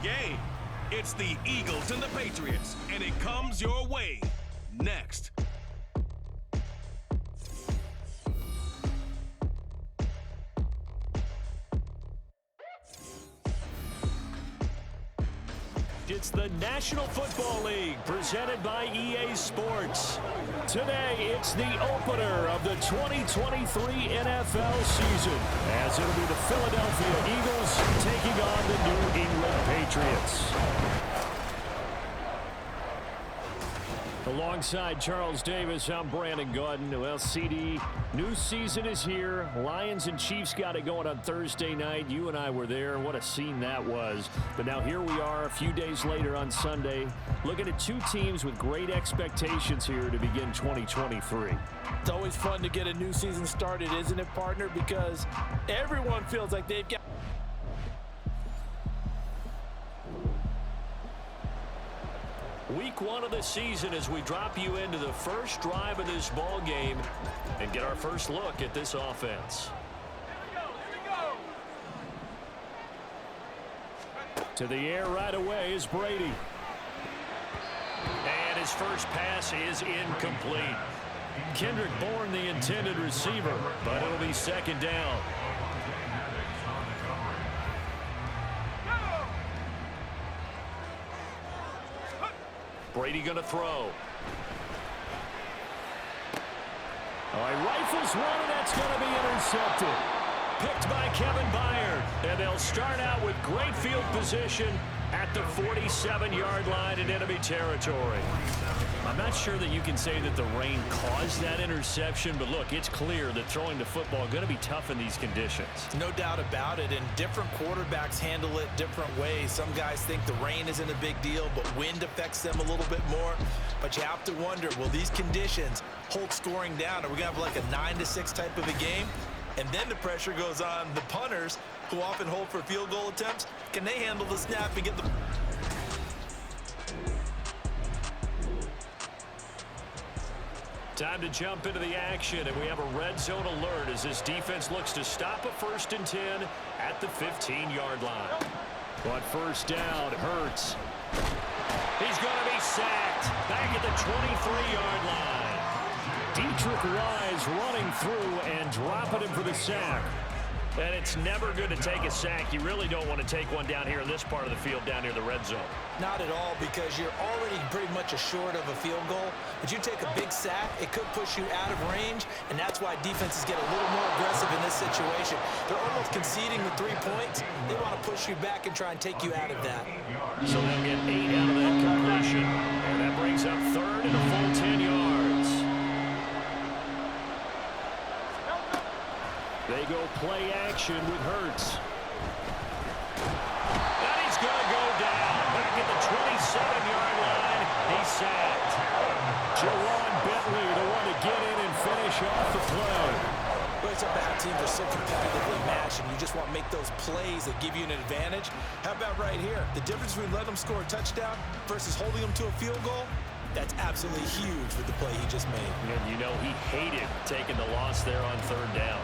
the game. It's the Eagles and the Patriots, and it comes your way next. It's the National Football League presented by EA Sports. Today, it's the opener of the 2023 NFL season, as it'll be the Philadelphia Eagles taking on the New England Patriots. Alongside Charles Davis, I'm Brandon Gaudin. Well, CD, new season is here. Lions and Chiefs got it going on Thursday night. You and I were there. What a scene that was. But now here we are a few days later on Sunday, looking at two teams with great expectations here to begin 2023. It's always fun to get a new season started, isn't it, partner? Because everyone feels like they've got... Week one of the season as we drop you into the first drive of this ball game and get our first look at this offense. To the air right away is Brady. And his first pass is incomplete. Kendrick Bourne, the intended receiver, but it'll be second down. Brady going to throw. All right, rifles one, and that's going to be intercepted. Picked by Kevin Byard, and they'll start out with great field position at the 47-yard line in enemy territory. I'm not sure that you can say that the rain caused that interception, but look, it's clear that throwing the football is going to be tough in these conditions. No doubt about it, and different quarterbacks handle it different ways. Some guys think the rain isn't a big deal, but wind affects them a little bit more. But you have to wonder, will these conditions hold scoring down? Are we going to have like a 9-6 type of a game? And then the pressure goes on the punters, who often hold for field goal attempts. Can they handle the snap and get the... Time to jump into the action, and we have a red zone alert as this defense looks to stop a 1st and 10 at the 15-yard line. But first down, Hurts. He's going to be sacked back at the 23-yard line. Dietrich Wise running through and dropping him for the sack. And it's never good to take a sack. You really don't want to take one down here in this part of the field, down near the red zone. Not at all, because you're already pretty much assured of a field goal. But you take a big sack, it could push you out of range, and that's why defenses get a little more aggressive in this situation. They're almost conceding the 3 points. They want to push you back and try and take you out of that. So they'll get 8 out of that completion. And that brings up 3rd and a full 10 yards. They go play action with Hurts. And he's going to go down. Back at the 27-yard line. He's sacked. Jawan Bentley, the one to get in and finish off the play. Well, it's a bad team. They're so competitively matched, and you just want to make those plays that give you an advantage. How about right here? The difference between letting them score a touchdown versus holding them to a field goal, that's absolutely huge with the play he just made. And you know he hated taking the loss there on 3rd down.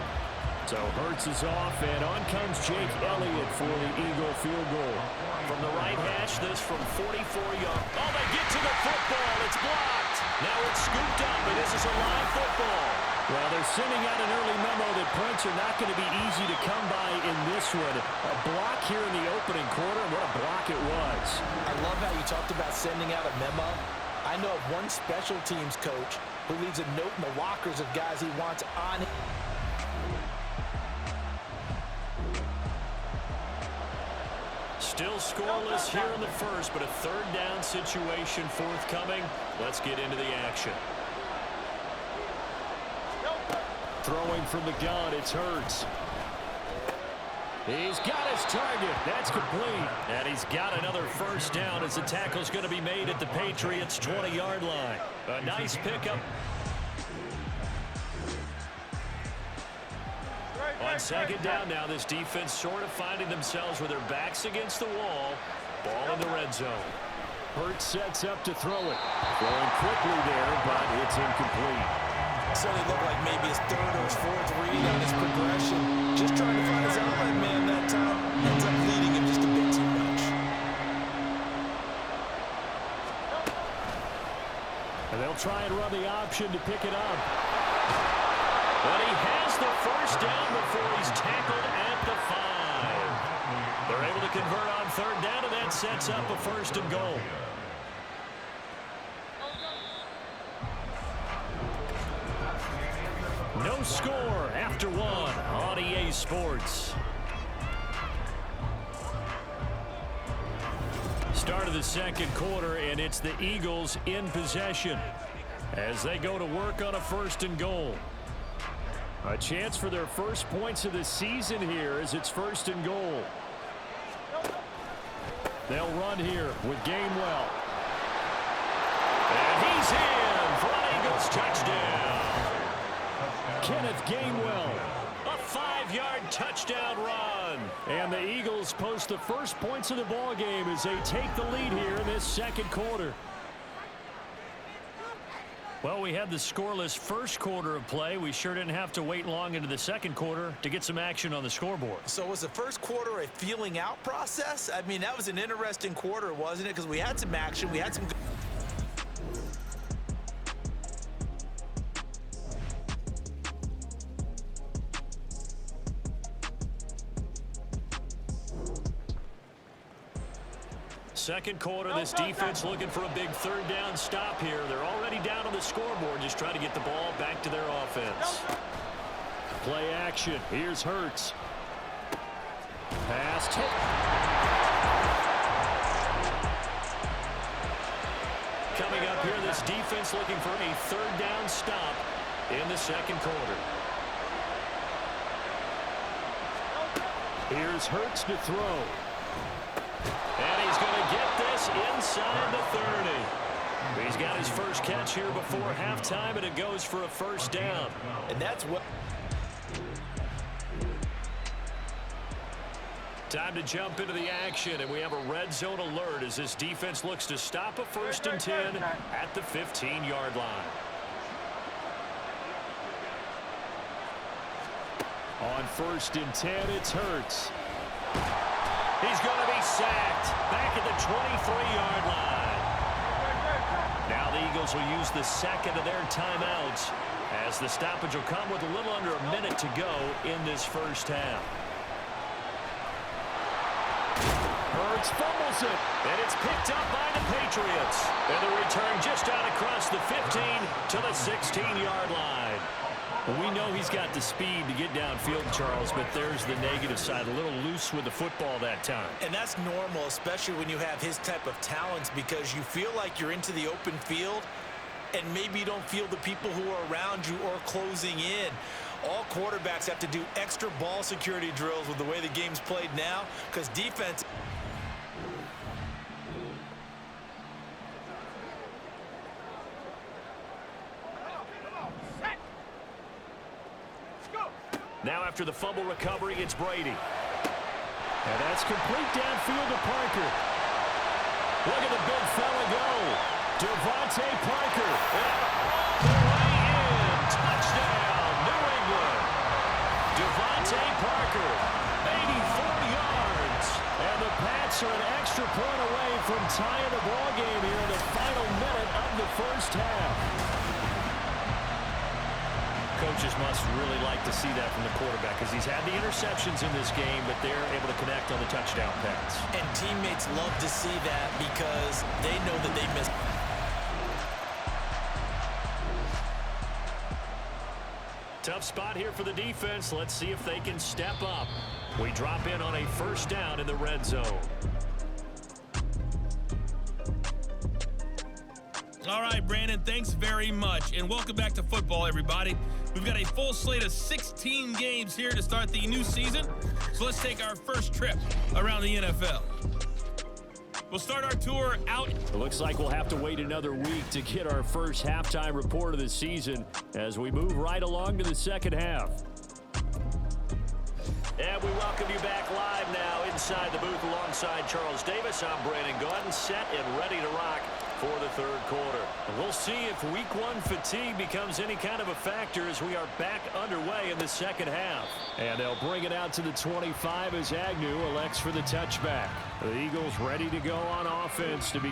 So Hurts is off, and on comes Jake Elliott for the Eagle field goal. From the right hash, this from 44 yards. Oh, they get to the football. It's blocked. Now it's scooped up, and this is a live football. Well, they're sending out an early memo that points are not going to be easy to come by in this one. A block here in the opening quarter. What a block it was. I love how you talked about sending out a memo. I know of one special teams coach who leaves a note in the lockers of guys he wants on. Still scoreless here in the first, but a 3rd down situation forthcoming. Let's get into the action. Throwing from the gun, it's Hurts. He's got his target. That's complete. And he's got another first down as the tackle's going to be made at the Patriots' 20-yard line. A nice pickup. On 2nd down now, this defense sort of finding themselves with their backs against the wall. Ball in the red zone. Hurts sets up to throw it. Throwing quickly there, but it's incomplete. Certainly looked like maybe his 3rd or his 4th read on his progression. Just trying to find his outlet man that time. Ends up leading him just a bit too much. They'll try and run the option to pick it up. But he has the first down before he's tackled at the 5. They're able to convert on third down, and that sets up a first and goal. No score after one on EA Sports. Start of the second quarter, and it's the Eagles in possession as they go to work on a first and goal. A chance for their first points of the season here as it's first and goal. They'll run here with Gainwell. And he's in for an Eagles touchdown. Kenneth Gainwell, a 5-yard touchdown run. And the Eagles post the first points of the ball game as they take the lead here in this second quarter. Well, we had the scoreless first quarter of play. We sure didn't have to wait long into the second quarter to get some action on the scoreboard. So was the first quarter a feeling out process? I mean, that was an interesting quarter, wasn't it? Because we had some action. We had some... Second quarter, this defense looking for a big third down stop here. They're already down on the scoreboard, just trying to get the ball back to their offense. Play action. Here's Hurts. Pass hit. Coming up here, this defense looking for a third down stop in the second quarter. Here's Hurts to throw. And he's going to get this inside the 30. He's got his first catch here before halftime, and it goes for a first down. And that's what... Time to jump into the action, and we have a red zone alert as this defense looks to stop a first and 10 at the 15-yard line. On first and 10, it's Hurts. He's going to be sacked back at the 23-yard line. Now the Eagles will use the second of their timeouts as the stoppage will come with a little under a minute to go in this first half. Hurts fumbles it, and it's picked up by the Patriots. And the return just out across the 15 to the 16-yard line. We know he's got the speed to get downfield, Charles, but there's the negative side. A little loose with the football that time. And that's normal, especially when you have his type of talents, because you feel like you're into the open field and maybe you don't feel the people who are around you or closing in. All quarterbacks have to do extra ball security drills with the way the game's played now because defense... Now after the fumble recovery, it's Brady. And that's complete downfield to Parker. Look at the big fella go. Devontae Parker. And the way in. Touchdown, New England. Devontae Parker, 84 yards. And the Pats are an extra point away from tying the ball game here in the final minute of the first half. Coaches must really like to see that from the quarterback because he's had the interceptions in this game, but they're able to connect on the touchdown pass. And teammates love to see that because they know that they missed. Tough spot here for the defense. Let's see if they can step up. We drop in on a first down in the red zone. All right, Brandon, thanks very much. And welcome back to football, everybody. We've got a full slate of 16 games here to start the new season. So let's take our first trip around the NFL. We'll start our tour out. It looks like we'll have to wait another week to get our first halftime report of the season as we move right along to the second half. And we welcome you back live now inside the booth alongside Charles Davis. I'm Brandon Gaudin, set and ready to rock for the third quarter. And we'll see if week one fatigue becomes any kind of a factor as we are back underway in the second half. And they'll bring it out to the 25 as Agnew elects for the touchback. The Eagles ready to go on offense to be...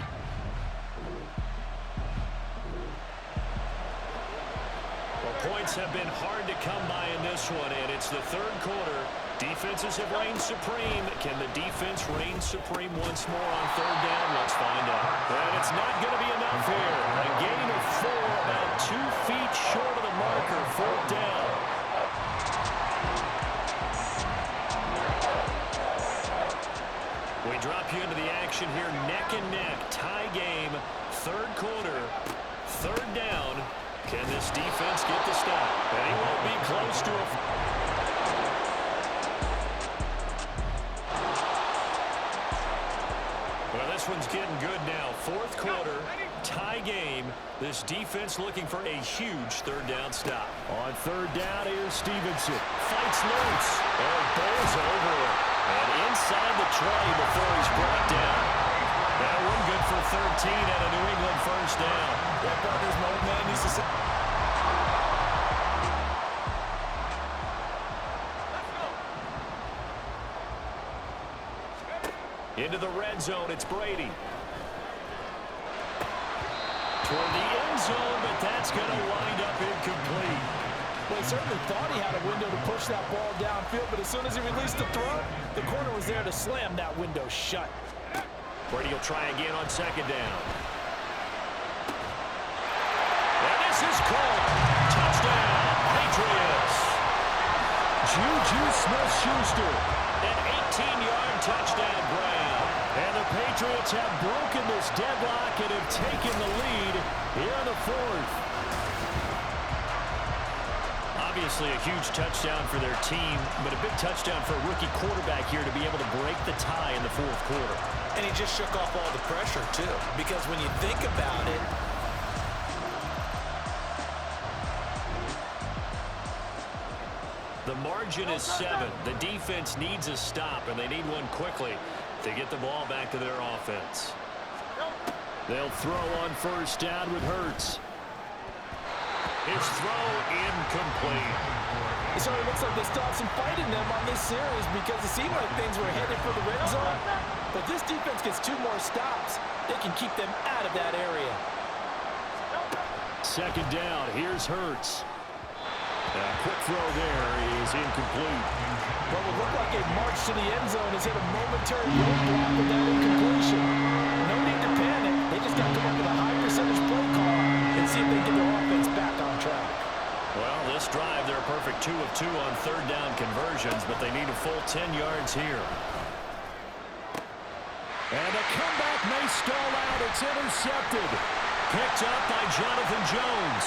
Points have been hard to come by in this one, and it's the third quarter. Defenses have reigned supreme. Can the defense reign supreme once more on third down? Let's find out. And it's not going to be enough here. A gain of 4, about 2 feet short of the marker. Fourth down. We drop you into the action here, neck and neck, tie game, third quarter, third down. Can this defense get the stop? And he won't be close to it. Well, this one's getting good now. Fourth quarter, tie game. This defense looking for a huge third down stop. On third down, here's Stevenson. Fights loose. And bowls over it. And inside the 20 before he's brought down. That one good for 13 and a New England first down. That partner's my old man needs to say. Into the red zone, it's Brady. Toward the end zone, but that's going to wind up incomplete. Well, he certainly thought he had a window to push that ball downfield, but as soon as he released the throw, the corner was there to slam that window shut. Brady will try again on second down. And this is caught. Touchdown, Patriots. Juju Smith-Schuster. An 18-yard touchdown grab. And the Patriots have broken this deadlock and have taken the lead here in the fourth. Obviously a huge touchdown for their team, but a big touchdown for a rookie quarterback here to be able to break the tie in the fourth quarter. And he just shook off all the pressure, too, because when you think about it, the margin is 7. The defense needs a stop, and they need one quickly to get the ball back to their offense. They'll throw on first down with Hurts. His throw incomplete. so it looks like they still have some fight in them on this series because it seemed like things were headed for the red zone. But this defense gets 2 more stops. They can keep them out of that area. Second down, here's Hurts. A quick throw there is incomplete. What would look like a march to the end zone has hit a momentary roadblock with that incompletion. No need to panic. They just got to come up with a high percentage play call and see if they can get their offense back on track. Well, this drive, they're a perfect 2 of 2 on third down conversions, but they need a full 10 yards here. And the comeback may stall out. It's intercepted. Picked up by Jonathan Jones.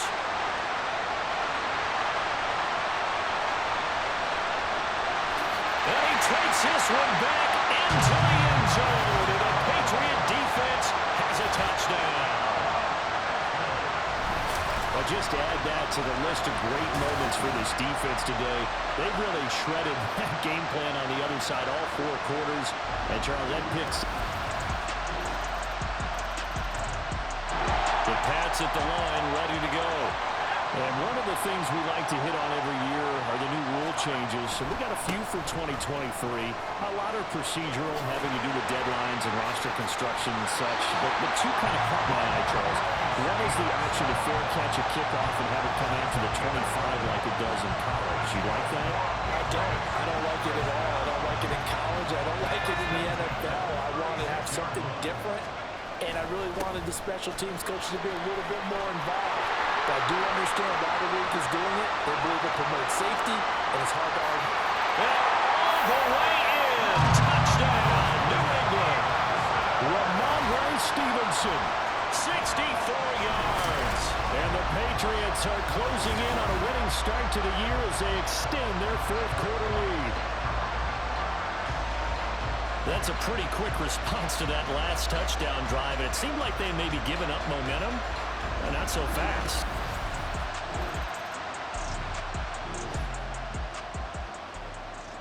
And he takes this one back into the end zone. And the Patriot defense has a touchdown. Well, just to add that to the list of great moments for this defense today, they've really shredded that game plan on the other side all 4 quarters. And Charles, that picks. The Pats at the line, ready to go. And one of the things we like to hit on every year are the new rule changes. So we got a few for 2023. A lot are procedural, having to do with deadlines and roster construction and such. But 2 kind of caught my eye, Charles. One is the option to fair catch a kickoff and have it come after the 25 like it does in college. You like that? I don't like it at all. I don't like it in college. I don't like it in the NFL. I want to have something different. And I really wanted the special teams coach to be a little bit more involved. But I do understand why the league is doing it. They believe it promotes safety, and it's hard to argue. All the way in. Touchdown, New England. Ramondre Stevenson, 64 yards. And the Patriots are closing in on a winning start to the year as they extend their fourth quarter lead. That's a pretty quick response to that last touchdown drive. And it seemed like they may be giving up momentum. Not so fast.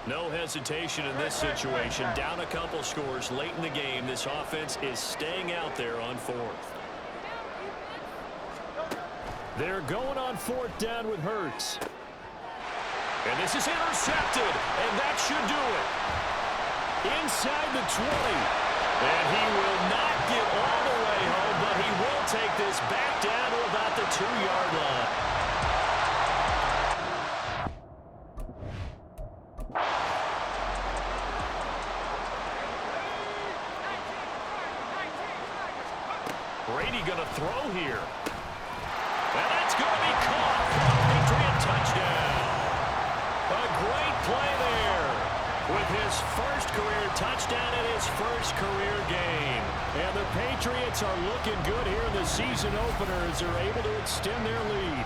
No hesitation in this situation. Down a couple scores late in the game. This offense is staying out there on 4th. They're going on 4th down with Hurts. And this is intercepted. And that should do it. Inside the 20. And he will not get all the way home, but he will take this back down to about the 2-yard line. Brady going to throw here. And that's going to be caught for a Patriot touchdown. A great play there with his first career touchdown in his first career game. And the Patriots are looking good here in the season opener as they're able to extend their lead.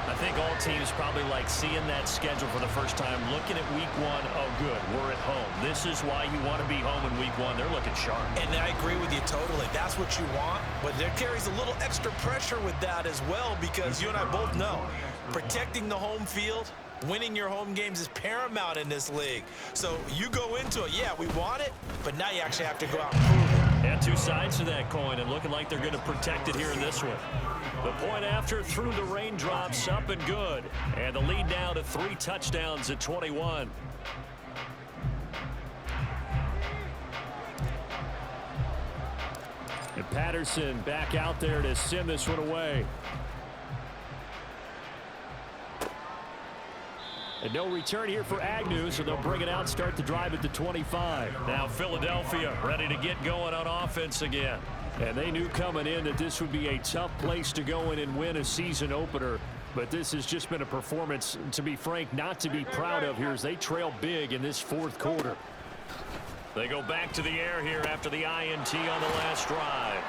I think all teams probably like seeing that schedule for the first time, looking at week one. Oh, good, we're at home. This is why you want to be home in week one. They're looking sharp. And I agree with you totally. That's what you want, but there carries a little extra pressure with that as well, because you and I both know protecting the home field, winning your home games is paramount in this league. So you go into it, yeah, we want it, but now you actually have to go out and prove it. And two sides to that coin, and looking like they're going to protect it here in this one. The point after through the raindrops, up and good. And the lead now to 3 touchdowns at 21. And Patterson back out there to send this one away. And no return here for Agnew, so they'll bring it out, start the drive at the 25. Now Philadelphia ready to get going on offense again. And they knew coming in that this would be a tough place to go in and win a season opener. But this has just been a performance, to be frank, not to be proud of here as they trail big in this fourth quarter. They go back to the air here after the INT on the last drive.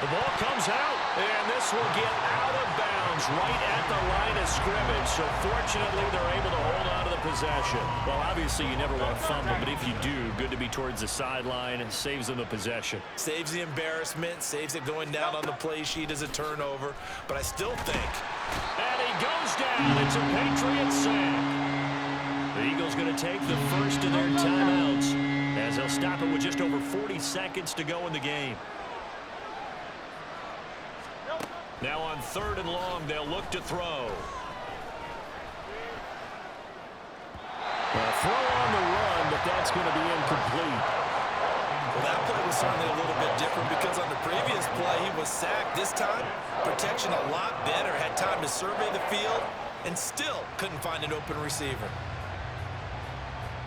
The ball comes out, and this will get out of bounds right at the line of scrimmage. So fortunately, they're able to hold on to the possession. Well, obviously, you never want to fumble, but if you do, good to be towards the sideline. It saves them the possession. Saves the embarrassment, saves it going down on the play sheet as a turnover. But I still think. And he goes down. It's a Patriot sack. The Eagles going to take the first of their timeouts as they'll stop it with just over 40 seconds to go in the game. Now on 3rd and long, they'll look to throw. A throw on the run, but that's going to be incomplete. Well, that play was certainly a little bit different because on the previous play, he was sacked. This time, protection a lot better. Had time to survey the field and still couldn't find an open receiver.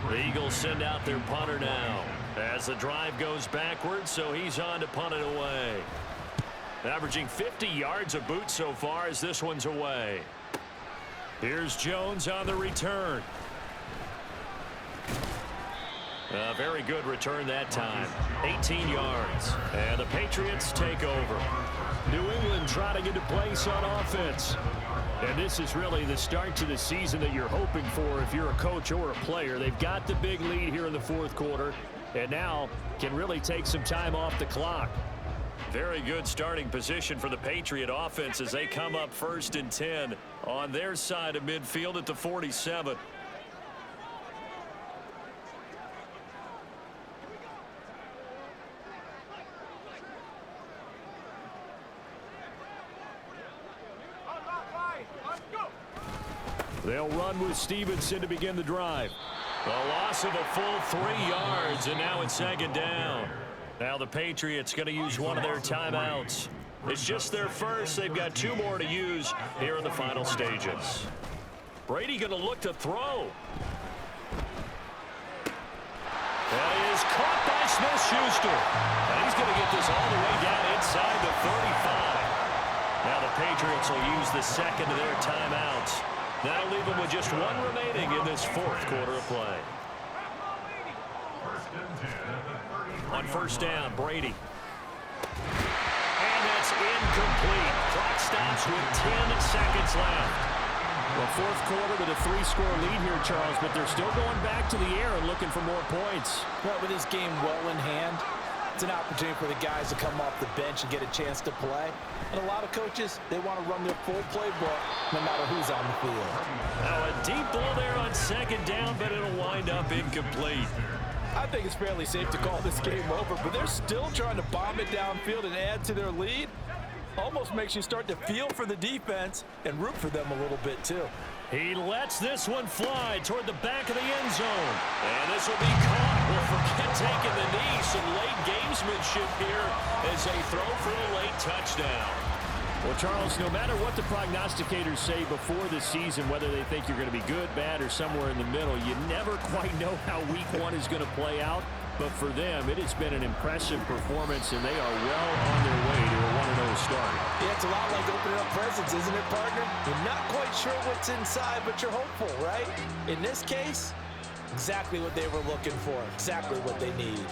The Eagles send out their punter now as the drive goes backwards, so he's on to punt it away. Averaging 50 yards a boot so far as this one's away. Here's Jones on the return. A very good return that time. 18 yards. And the Patriots take over. New England trotting into place on offense. And this is really the start to the season that you're hoping for if you're a coach or a player. They've got the big lead here in the fourth quarter, and now can really take some time off the clock. Very good starting position for the Patriot offense as they come up 1st and 10 on their side of midfield at the 47. They'll run with Stevenson to begin the drive. A loss of a full 3 yards, and now it's 2nd down. Now the Patriots going to use one of their timeouts. It's just their first. They've got 2 more to use here in the final stages. Brady going to look to throw. That is caught by Smith-Schuster. And he's going to get this all the way down inside the 35. Now the Patriots will use the second of their timeouts. That'll leave them with just 1 remaining in this fourth quarter of play. On 1st down, Brady. And that's incomplete. Clock stops with 10 seconds left. Well, fourth quarter with a 3-score lead here, Charles, but they're still going back to the air and looking for more points. Well, with this game well in hand, it's an opportunity for the guys to come off the bench and get a chance to play. And a lot of coaches, they want to run their full playbook no matter who's on the field. Now a deep ball there on 2nd down, but it'll wind up incomplete. I think it's fairly safe to call this game over, but they're still trying to bomb it downfield and add to their lead. Almost makes you start to feel for the defense and root for them a little bit, too. He lets this one fly toward the back of the end zone. And this will be caught. Well, forget taking the knee. Some late gamesmanship here as they throw for a late touchdown. Well, Charles, no matter what the prognosticators say before the season, whether they think you're going to be good, bad, or somewhere in the middle, you never quite know how week 1 is going to play out. But for them, it has been an impressive performance, and they are well on their way to a 1-0 start. Yeah, it's a lot like opening up presents, isn't it, partner? You're not quite sure what's inside, but you're hopeful, right? In this case, exactly what they were looking for, exactly what they need.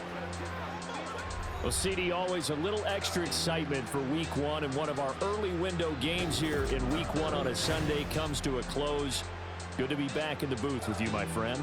Well, CD, always a little extra excitement for Week 1, and one of our early window games here in Week 1 on a Sunday comes to a close. Good to be back in the booth with you, my friend.